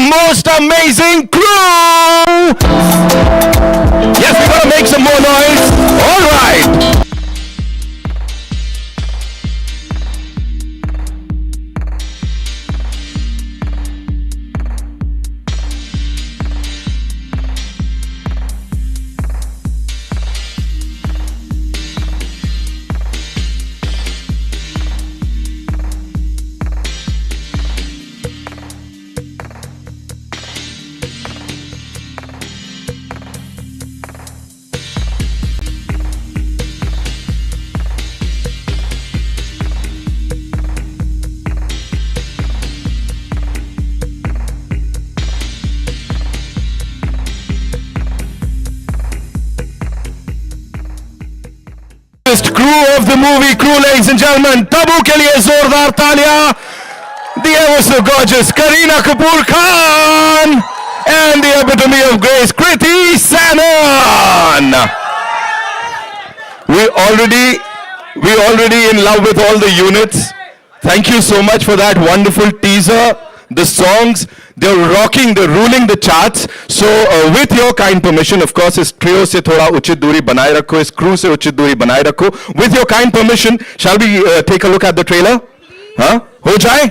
most amazing crew. Yes, we gotta make some more noise. All right. Crew of the movie, crew, ladies and gentlemen, Tabu ke liye zordar taaliyan. The ever so gorgeous Kareena Kapoor Khan and the epitome of grace, Kriti Sanon. We already in love with all the units. Thank you so much for that wonderful teaser. The songs, they're rocking, they're ruling the charts. So with your kind permission, of course, इस trio से थोड़ा उचित दूरी बनाए रखो, इस crew से उचित दूरी बनाए रखो. With your kind permission, shall we take a look at the trailer? हाँ, हो जाए?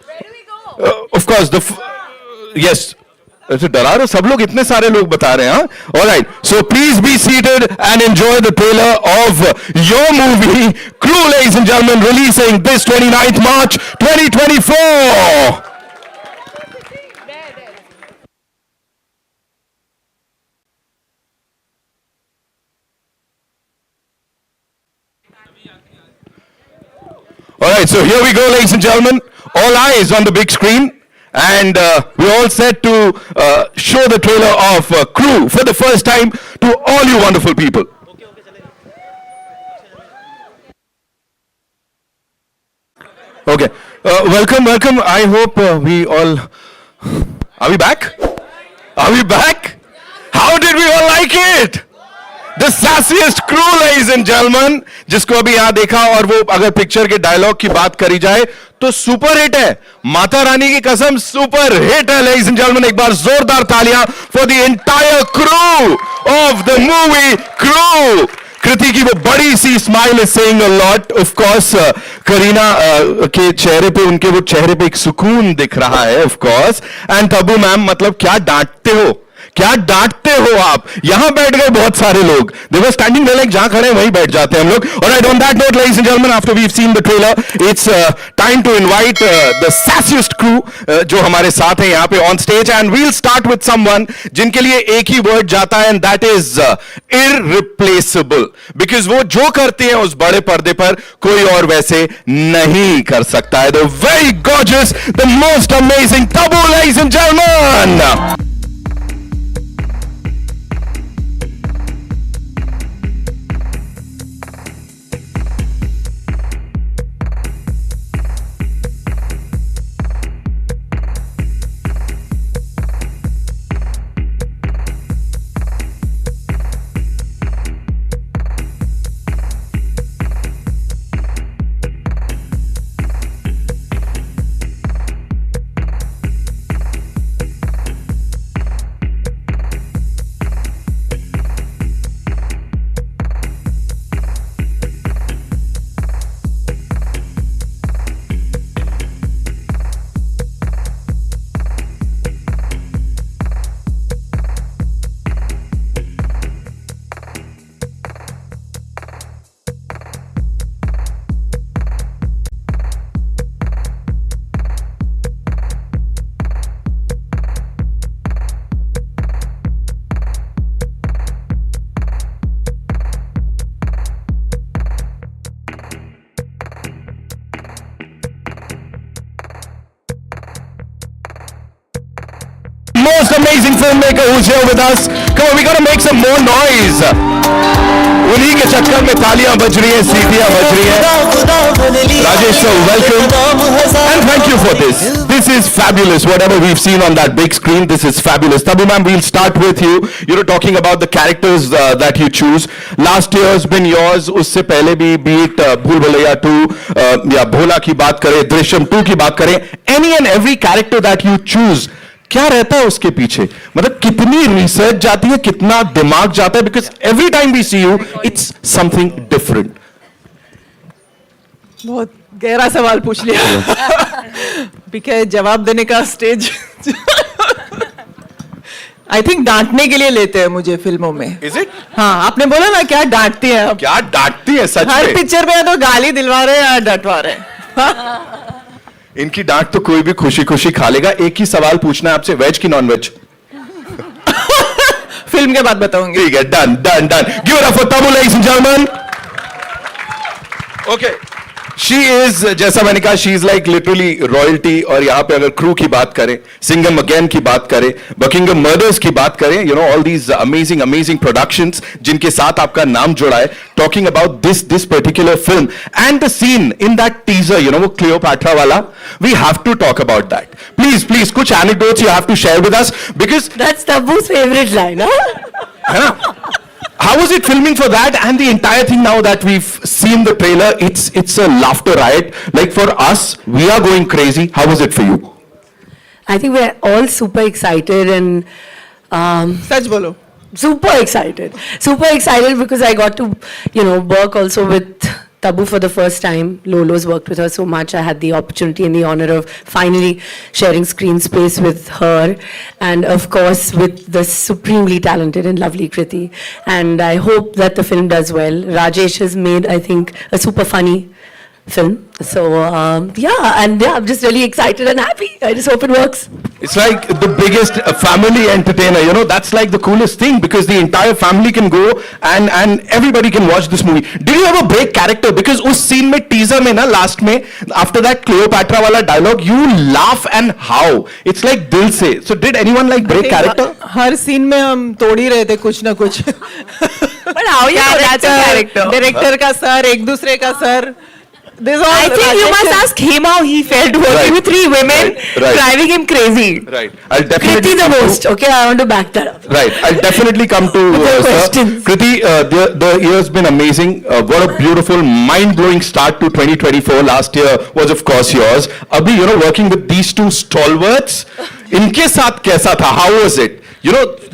Where do we go? Of course, yes. तो डरा रहे सब लोग, इतने सारे लोग बता रहे हैं, हाँ? All right. So please be seated and enjoy the trailer of your movie, Crew, ladies and gentlemen, releasing this 29th March 2024. All right, so here we go, ladies and gentlemen. All eyes on the big screen. And we're all set to show the trailer of Crew for the first time to all you wonderful people. Okay, welcome. I hope we all... Are we back? Are we back? How did we all like it? The sassiest crew, ladies and gentlemen, जिसको अभी यहाँ देखा, और वो अगर picture के dialogue की बात करी जाए तो सुपर हिट है. माता रानी की कसम सुपर हिट है, ladies and gentlemen. एक बार जोरदार तालियां for the entire crew of the movie Crew. कृति की वो बड़ी सी smile is saying a lot. Of course, Kareena के चेहरे पे, उनके वो चेहरे पे एक सुकून दिख रहा है, of course. And Tabu ma'am, मतलब क्या डांटते हो, क्या डांटते हो आप. यहां बैठ गए बहुत सारे लोग. They were standing there like जहां खड़े हैं वहीं बैठ जाते हैं हम लोग. All right, on that note, ladies and gentlemen, after we've seen the trailer, it's time to invite the sassiest crew जो हमारे साथ हैं यहाँ पे on stage, and we'll start with someone जिनके लिए एक ही word जाता है, and that is irreplaceable. Because वो जो करते हैं उस बड़े पर्दे पर कोई और वैसे नहीं कर सकता है. The very gorgeous, the most amazing Tabu, ladies and gentlemen. Most amazing filmmaker who's here with us. Come on, we gotta make some more noise. उन्हीं के चक्कर में तालियां बज रही हैं, सीटियां बज रही हैं. Rajesh sir, welcome and thank you for this. This is fabulous. Whatever we've seen on that big screen, this is fabulous. Tabu ma'am, we'll start with you. You know, talking about the characters that you choose. Last year's been yours. उससे पहले भी, be it भूल भुलैया 2 या भोला की बात करें, दृश्यम 2 की बात करें, any and every character that you choose क्या रहता है उसके पीछे? मतलब कितनी रिसर्च जाती है, कितना दिमाग जाता है? Because every time we see you it's something different. बहुत गहरा सवाल पूछ लिया. बिकॉज जवाब देने का स्टेज आई थिंक डांटने के लिए लेते हैं मुझे फिल्मों में. Is it? हाँ, आपने बोला ना क्या डांटती है. क्या डांटती है सच हर में? पिक्चर में तो गाली दिलवा रहे हैं या डटवा रहे हैं. इनकी डांट तो कोई भी खुशी खुशी खा लेगा. एक ही सवाल पूछना है आपसे, वेज की नॉन वेज? फिल्म के बाद बताऊंगी. ठीक है, done done done. Give it up for Tabu, ladies and gentlemen. Okay, she is, जैसा मैंने कहा, she is like literally royalty. और यहां पे अगर क्रू की बात करें, सिंघम अगेन की बात करें, बकिंगम मर्डर्स की बात करें, you know all these amazing amazing productions जिनके साथ आपका नाम जुड़ा है. Talking about this particular film and the scene in that teaser, you know वो क्लियोपैट्रा वाला, we have to talk about that. Please please कुछ anecdotes you have to share with us because That's Tabu's favorite line, huh? है ना. How was it filming for that and the entire thing? Now that we've seen the trailer, it's a laughter riot. Like for us, we are going crazy. How was it for you? I think we're all super excited and सच बोलो. super excited. Super excited because I got to, work also with Tabu for the first time. Lolo's worked with her so much. I had the opportunity and the honor of finally sharing screen space with her. And of course, with the supremely talented and lovely Kriti. And I hope that the film does well. Rajesh has made, I think, a super funny film. So, I'm just really excited and happy. I just hope it works. It's like the biggest family entertainer. You know, that's like the coolest thing because the entire family can go and everybody can watch this movie. Did you ever break character? Because उस scene में teaser में ना last में after that Cleopatra वाला dialogue, you laugh and how. It's like दिल से. So did anyone like break character? Her scene में हम तोड़ ही रहे थे कुछ ना कुछ. But how you know that's a character? Director का सर, एक दूसरे का sir. I think you must ask him how he felt working with three women driving him crazy. Right. I'll definitely Kriti the most. Okay, I want to back that up. Right. I'll definitely come to With your sir. questions. Kriti, the year's been amazing. What a beautiful, mind-blowing start to 2024. Last year was, of course, yours. Abhi, working with these two stalwarts, inke saath kaisa tha? How was it?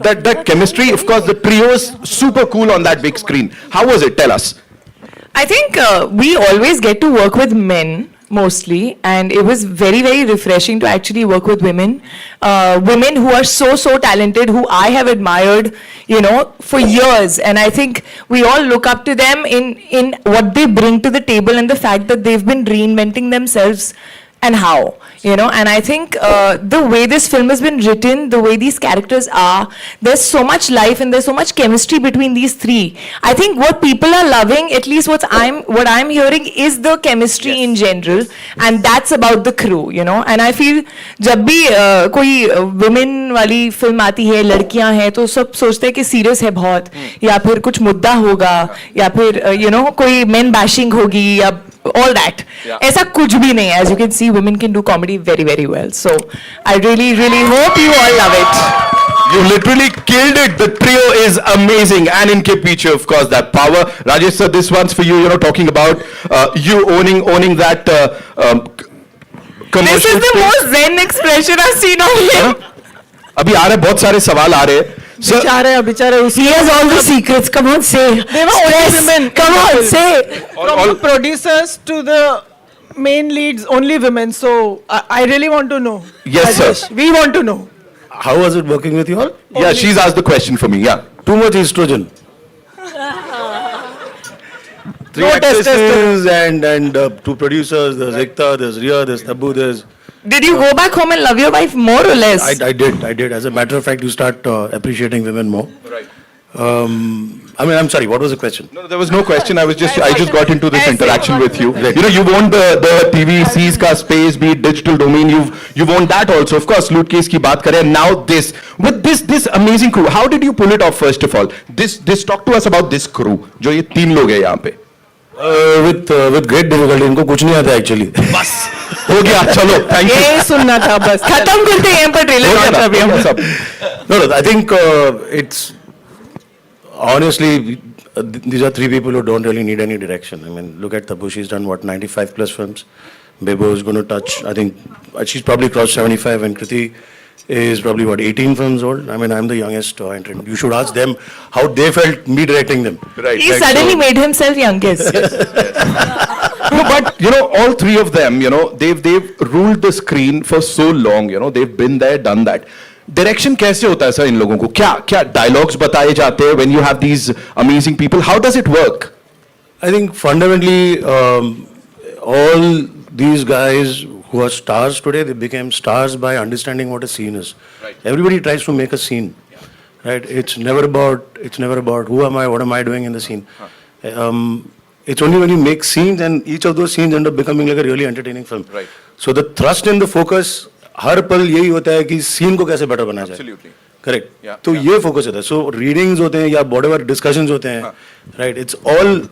That chemistry, of course, the trio is super cool on that big screen. How was it? Tell us. I think we always get to work with men mostly, and it was very, very refreshing to actually work with women. Women who are so talented, who I have admired, for years. And I think we all look up to them in what they bring to the table and the fact that they've been reinventing themselves and how, and I think the way this film has been written, the way these characters are, there's so much life and there's so much chemistry between these three. I think what people are loving, at least what I'm hearing, is the chemistry in general, and that's about the crew, and I feel जब भी कोई women वाली film आती है, लड़कियां हैं, तो सब सोचते हैं कि सीरियस है बहुत, या फिर कुछ मुद्दा होगा, या फिर कोई men bashing होगी, या all that. ऐसा कुछ भी नहीं है. As you can see, women can do comedy very, very well. So I really, really hope you all love it. You literally killed it. The trio is amazing. And in picture, of course, that power. Rajesh sir, this one's for you. Talking about you owning that commercial. This is the most zen expression I've seen of him. अभी आ रहे बहुत सारे सवाल आ रहे हैं. बेचारे He has all the secrets. Come on, say. They were only women. Come on, say. From the producers to the main leads, only women. So I really want to know. Yes, sir. Rajesh, we want to know. How was it working with you all? Yeah, she's asked the question for me. Yeah. Too much estrogen. Three No actresses and two producers. There's Ekta, there's Riya, there's Tabu, there's... Did you go back home and love your wife more or less? I did. As a matter of fact, you start appreciating women more. Right. I'm sorry, what was the question? No, there was no question. I just got into this interaction with you. You've owned the TVC's ka space, be it digital domain. You've owned that also. Of course, loot case ki baat kare. Now this, with this amazing crew. How did you pull it off? First of all, this talk to us about this crew. जो ये तीन लोग हैं यहाँ पे. With great difficulty. इनको कुछ नहीं आता actually. बस हो गया. चलो, thank you. ये सुनना था बस. खत्म करते हैं यहाँ पर ट्रेलर लॉन्च अभी हम. No, I think it's honestly these are three people who don't really need any direction. I mean, look at Tabu. She's done what 95 plus films. Bebo is going to touch. I think she's probably crossed 75, and Kriti is probably what, 18 films old. I mean, I'm the youngest entrant. You should ask them how they felt me directing them. Right. He right. suddenly So- made himself youngest. No, but you know, all three of them, you know, they've ruled the screen for so long. You know, they've been there, done that. Direction कैसे होता है sir इन लोगों को? क्या dialogues बताए जाते हैं when you have these amazing people? How does it work? I think fundamentally, all these guys who are stars today, they became stars by understanding what a scene is. Right. Everybody tries to make a scene, right? It's never about who am I, what am I doing in the scene. It's only when you make scenes and each of those scenes end up becoming like a really entertaining film. Right. So the thrust and the focus हर पल यही होता है कि scene को कैसे better बनाया जाए. Absolutely. Correct. Yeah, तो yeah. ये फोकस होता है. सो रीडिंग्स होते हैं या whatever discussions होते हैं, right, it's all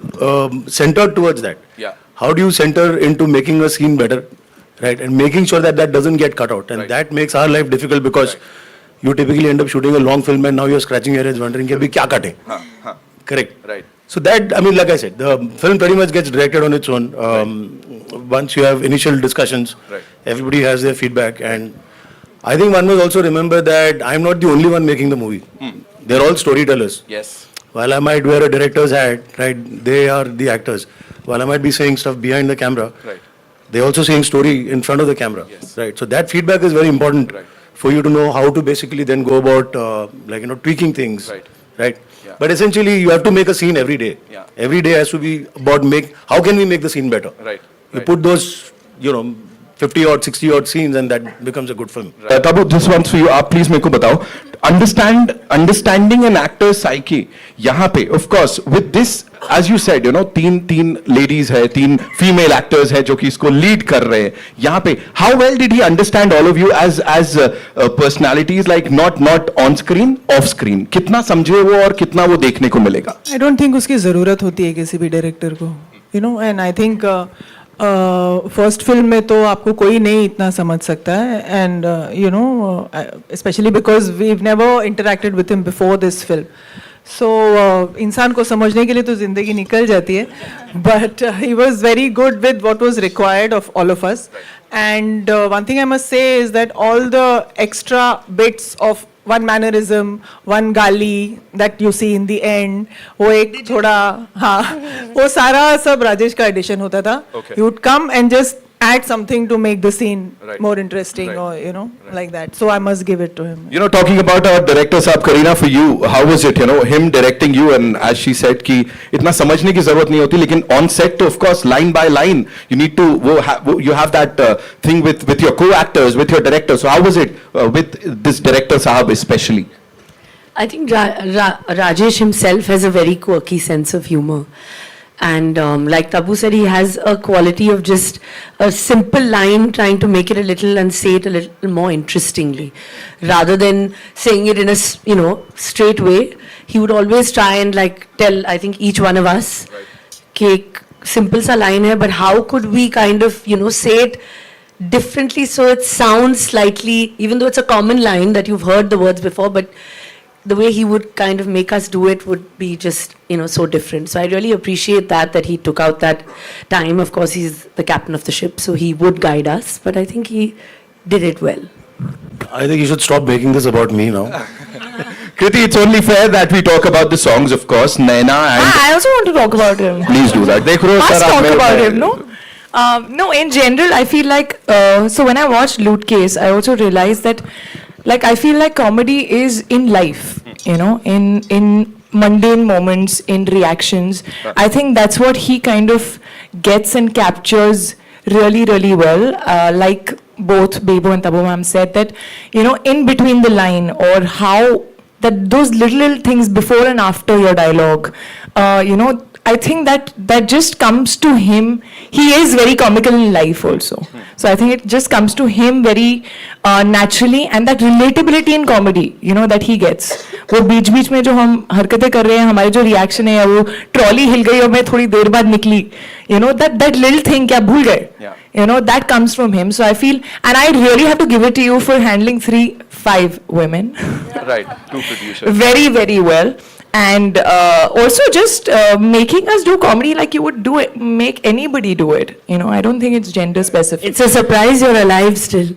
centered towards that. Yeah. How do you center into making a scene better, right, and making sure that that doesn't get cut out, and Right. that makes our life difficult because you typically end up shooting a long film and now you're scratching your head wondering कि अभी क्या काटें. Correct. Right. So that, I mean, like I said, the film pretty much gets directed on its own. Once you have initial discussions, Right. everybody has their feedback, and I think one must also remember that I'm not the only one making the movie. They're all storytellers. Yes. While I might wear a director's hat, right, they are the actors. While I might be saying stuff behind the camera, Right. they're also saying story in front of the camera. Yes. Right. So that feedback is very important Right. for you to know how to basically then go about, like, tweaking things. Right. Right. Yeah. But essentially, you have to make a scene every day. Yeah. Every day has to be about how can we make the scene better? Right. You Right. put those, 50 odd, 60 odd scenes, and that becomes a good film. Tabu, this one's for you. आप please मेरे को बताओ. Understanding an actor's psyche. यहाँ पे, of course, with this, as you said, तीन ladies है, तीन female actors है जो कि इसको lead कर रहे हैं. यहाँ पे, how well did he understand all of you as personalities, like not on screen, off screen? कितना समझे वो और कितना वो देखने को मिलेगा? I don't think उसकी ज़रूरत होती है किसी भी डायरेक्टर को, and I think first film में तो आपको कोई नहीं इतना समझ सकता है, and specially because we never interacted with him before this film. So इंसान को समझने के लिए तो ज़िंदगी निकल जाती है, but he was very good with what was required of all of us. And one thing I must say is that all the extra bits of one mannerism, one gali that you see in the end, वो एक थोड़ा, हाँ, वो सारा सब राजेश का addition होता था. Okay. He would come and just add something to make the scene Right. more interesting, Right. or like that. So I must give it to him. Talking about our director साहब, Kareena, for you, how was it, him directing you, and as she said कि इतना समझने की जरूरत नहीं होती, लेकिन on set तो of course line by line you need to you have that thing with your co-actors, with your director. So how was it with this director साहब especially? I think Rajesh himself has a very quirky sense of humor. And like Tabu said, he has a quality of just a simple line, trying to make it a little and say it a little more interestingly. Rather than saying it in a, straight way, he would always try and like tell, I think, each one of us, कि एक simple सा line है, but how could we kind of, say it differently so it sounds slightly, even though it's a common line that you've heard the words before, but the way he would kind of make us do it would be just, so different. So I really appreciate that he took out that time. Of course, he's the captain of the ship, so he would guide us, but I think he did it well. I think you should stop making this about me now. Kriti, it's only fair that we talk about the songs, of course. Naina and... I also want to talk about him. Please do that. देख रहे हो Must sir, आप talk मेरे- about him, no? No, in general, I feel like, so when I watched Loot Case, I also realized that, like, I feel like comedy is in life, in mundane moments, in reactions. I think that's what he kind of gets and captures really, really well. Like both Bebo and Tabu ma'am said that, in between the line, or how that those little things before and after your dialogue, I think that just comes to him. He is very comical in life also. So I think it just comes to him very naturally, and that relatability in comedy, that he gets. वो बीच में जो हम हरकतें कर रहे हैं, हमारे जो रिएक्शन है, या वो ट्रॉली हिल गई और मैं थोड़ी देर बाद निकली, that little thing क्या भूल गए, that comes from him. So I feel, and I really have to give it to you for handling 5 women Right, two producers. very, very well. And also just making us do comedy like you would do it, make anybody do it. I don't think it's gender specific. It's a surprise you're alive still.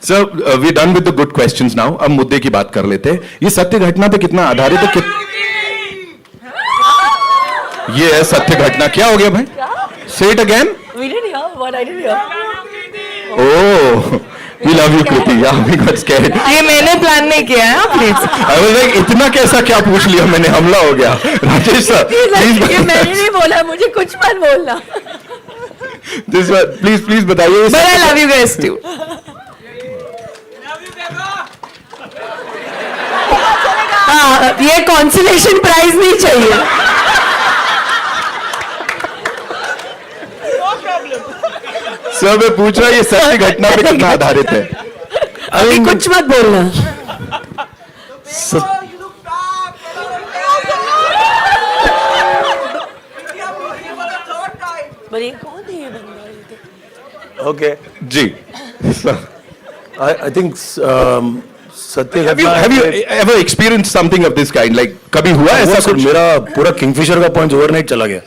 So we're done with the good questions now. अब मुद्दे की बात कर लेते हैं. ये सत्य घटना पे कितना आधारित है? ये है सत्य घटना. क्या हो गया भाई? Say it again. We didn't hear what I didn't hear. Oh, we love you, Kriti. Yeah, we got scared. ये मैंने प्लान नहीं किया है, प्लीज. I was like, इतना कैसा क्या पूछ लिया मैंने? हमला हो गया. Rajesh sir, please. ये मैंने नहीं बोला, मुझे कुछ मत बोलना. This one, please बताइए. But I love you guys too. हाँ, ये consolation prize नहीं चाहिए. सर मैं पूछ रहा ये सत्य घटना पे कितना आधारित है? अभी कुछ मत बोलना. ये कौन है ये बंदा? Okay. जी. I think सत्य Have you ever experienced something of this kind? Like कभी हुआ ऐसा कुछ? मेरा पूरा किंगफिशर का पॉइंट ओवरनाइट चला गया.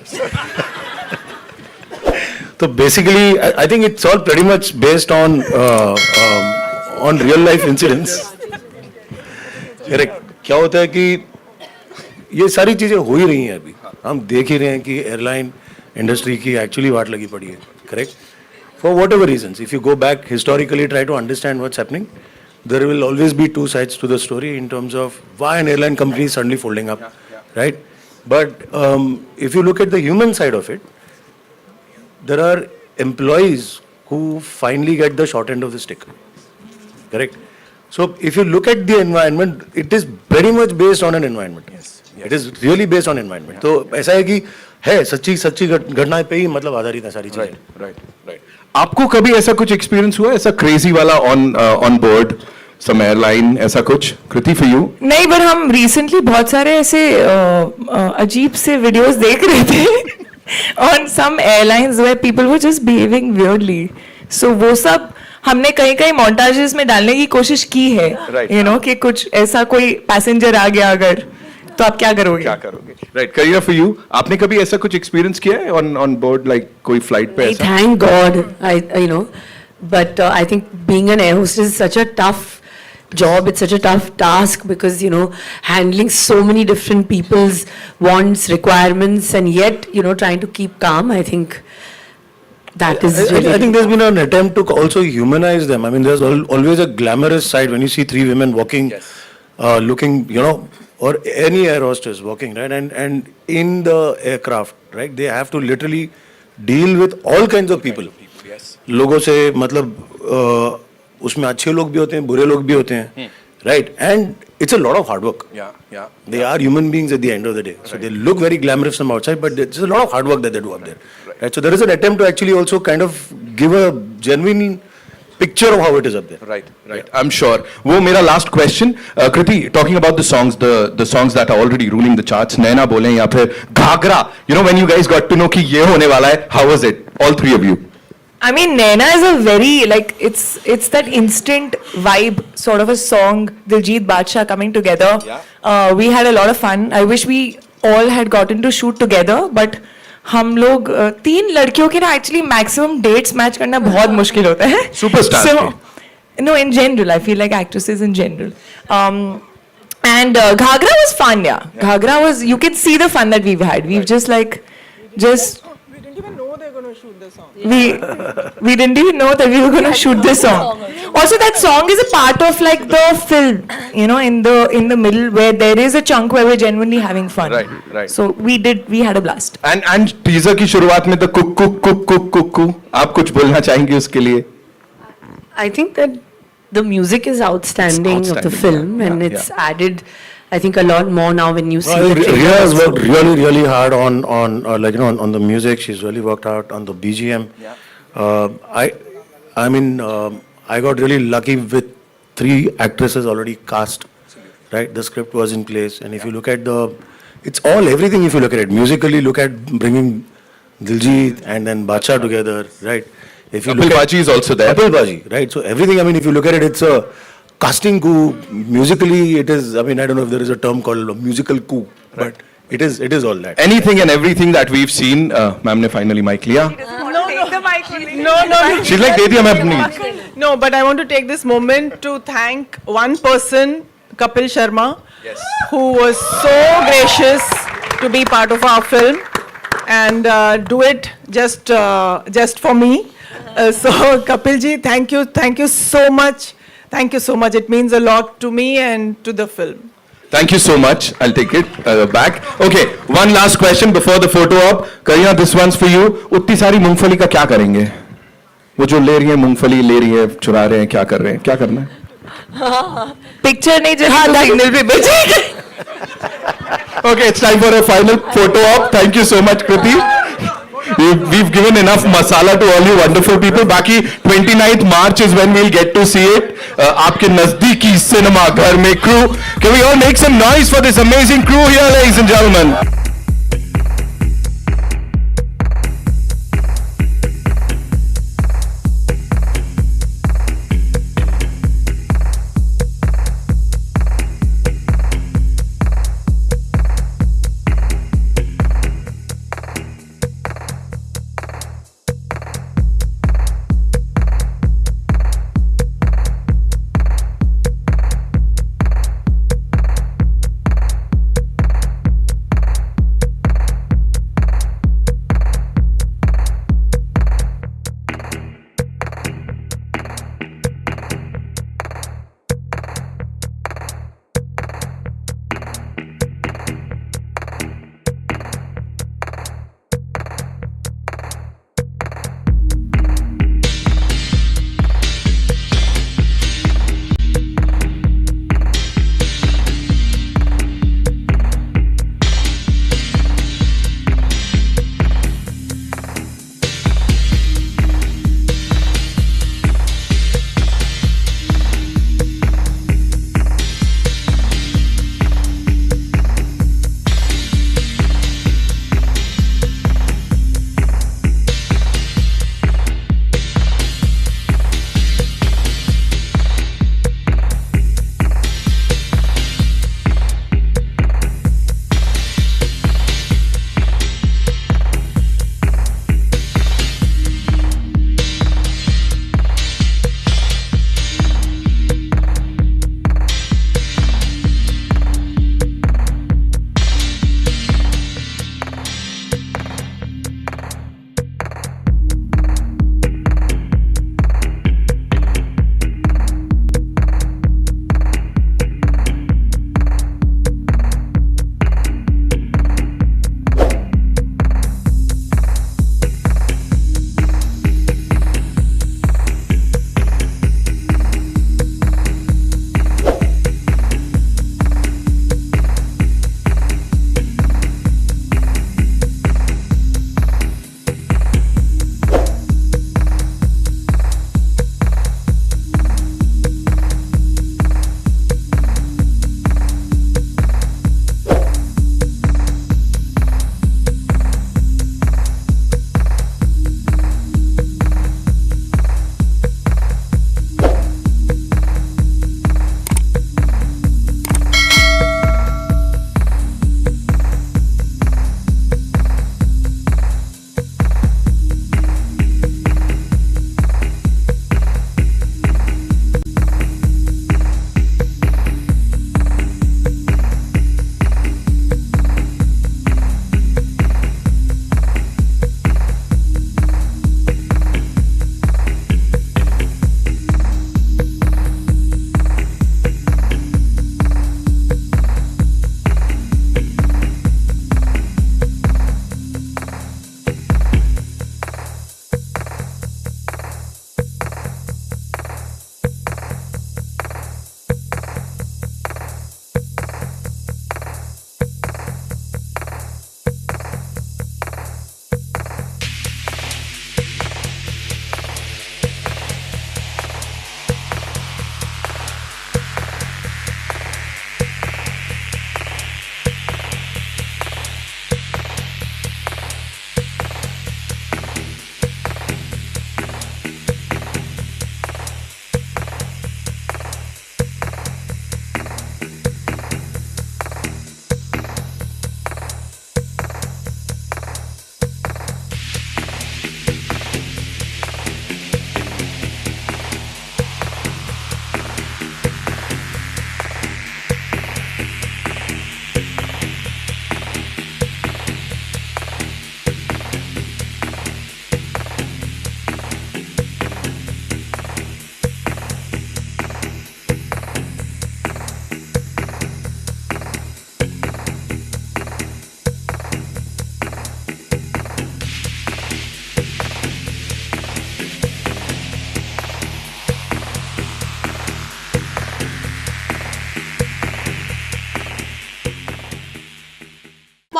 तो basically I think it's all pretty much based on real life incidents. क्या होता है कि ये सारी चीजें हो ही रही हैं अभी. हम देख ही रहे हैं कि एयरलाइन इंडस्ट्री की एक्चुअली वाट लगी पड़ी है. Correct. For whatever reasons, if you go back historically try to understand what's happening, there will always be two sides to the story in terms of why an airline company is suddenly folding up, right? But if you look at the human side of it, there are employees who finally get the short end of the stick, correct? So if you look at the environment, it is very much based on an environment. Yes. It is really based on environment. तो ऐसा है कि है सच्ची घटना पे ही मतलब आधारित है सारी चीजें. Right. आपको कभी ऐसा कुछ एक्सपीरियंस हुआ ऐसा क्रेजी वाला ऑन बोर्ड सम एयरलाइन ऐसा कुछ? कृति फॉर यू? नहीं, पर हम रिसेंटली बहुत सारे ऐसे अजीब से वीडियोस देख रहे थे on some airlines where people were just behaving weirdly. So वो सब हमने कहीं montages में डालने की कोशिश की है. Right. You know कि कुछ ऐसा कोई पैसेंजर आ गया अगर तो आप क्या करोगे? राइट. करीना फॉर यू, आपने कभी ऐसा कुछ एक्सपीरियंस किया है ऑन बोर्ड लाइक कोई फ्लाइट पे ऐसा? Thank God, you know, but I think being an air hostess is such a tough job. It's such a tough task because you know handling so many different people's wants, requirements, and yet you know trying to keep calm. I think that is. I think there's been an attempt to also humanize them. I mean, there's always a glamorous side when you see three women walking, looking, you know, or any air hostess walking, right? And in the aircraft, right? They have to literally deal with all kinds of people. Yes. लोगों से मतलब उसमें अच्छे लोग भी होते हैं, बुरे लोग भी होते हैं, right? And it's a lot of hard work. Yeah. They are human beings at the end of the day. So they look very glamorous from outside, but it's a lot of hard work that they do up there. Right? So there is an attempt to actually also kind of give a genuine picture of how it is up there. Right. I'm sure. वो मेरा last question. Kriti, talking about the songs that are already ruling the charts. नैना बोले या फिर Ghaghara. You know when you guys got to know कि ये होने वाला है, how was it? All three of you. I mean, Naina is a very like it's that instant vibe sort of a song. Diljit Dosanjh coming together. Yeah. We had a lot of fun. I wish we all had gotten to shoot together, but हम लोग तीन लड़कियों के ना actually maximum dates match करना बहुत मुश्किल होता है. Superstars. So no, in general, I feel like actresses in general. And Ghagra was fun, yeah. Ghagra was. You can see the fun that we've had. We've just. We didn't even know they were going to shoot the song. We didn't even know that we were going to shoot this song. Also, that song is a part of like the film, you know, in the middle where there is a chunk where we're genuinely having fun. Right. So we had a blast. And teaser की शुरुआत में तो cook आप कुछ बोलना चाहेंगे उसके लिए? I think that the music is outstanding of the film, and it's added, I think, a lot more now when you see the trailer. Riya has worked really hard on like you know on the music. She's really worked out on the BGM. I mean I got really lucky with 3 actresses already cast. Right, the script was in place, and if you look at it's everything. If you look at it musically, look at bringing Diljit and then Bacha together, right? If you Kapil Baji is also there. Kapil Baji, right? So everything. I mean, if you look at it, it's a casting coup. Musically, it is. I mean, I don't know if there is a term called a musical coup, but it is all that. Anything and everything that we've seen. Ma'am ने finally mic लिया. Take the mic. No. She's like, दे दिया मैं अपनी. No, but I want to take this moment to thank one person, Kapil Sharma, who was so gracious to be part of our film and do it just for me. So Kapil ji, thank you so much. Thank you so much. It means a lot to me and to the film. Thank you so much. I'll take it back. Okay, one last question before the photo op. Kareena, this one's for you. उतनी सारी मूंगफली का क्या करेंगे? वो जो ले रही है मूंगफली ले रही है, चुरा रहे हैं, क्या कर रहे हैं? क्या करना है? Picture नहीं जल्दी signal पे बजेगा. Okay, it's time for a final photo op. Thank you so much, Kriti. We've given enough masala to all you wonderful people. बाकी 29th March is when we'll get to see it. आपके नजदीकी cinema घर में crew. Can we all make some noise for this amazing crew here, ladies and gentlemen?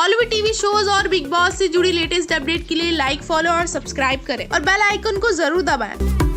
Bollywood TV shows और big boss से जुड़ी latest update के लिए like, follow और सब्सक्राइब करें और बेल आइकन को जरूर दबाएं।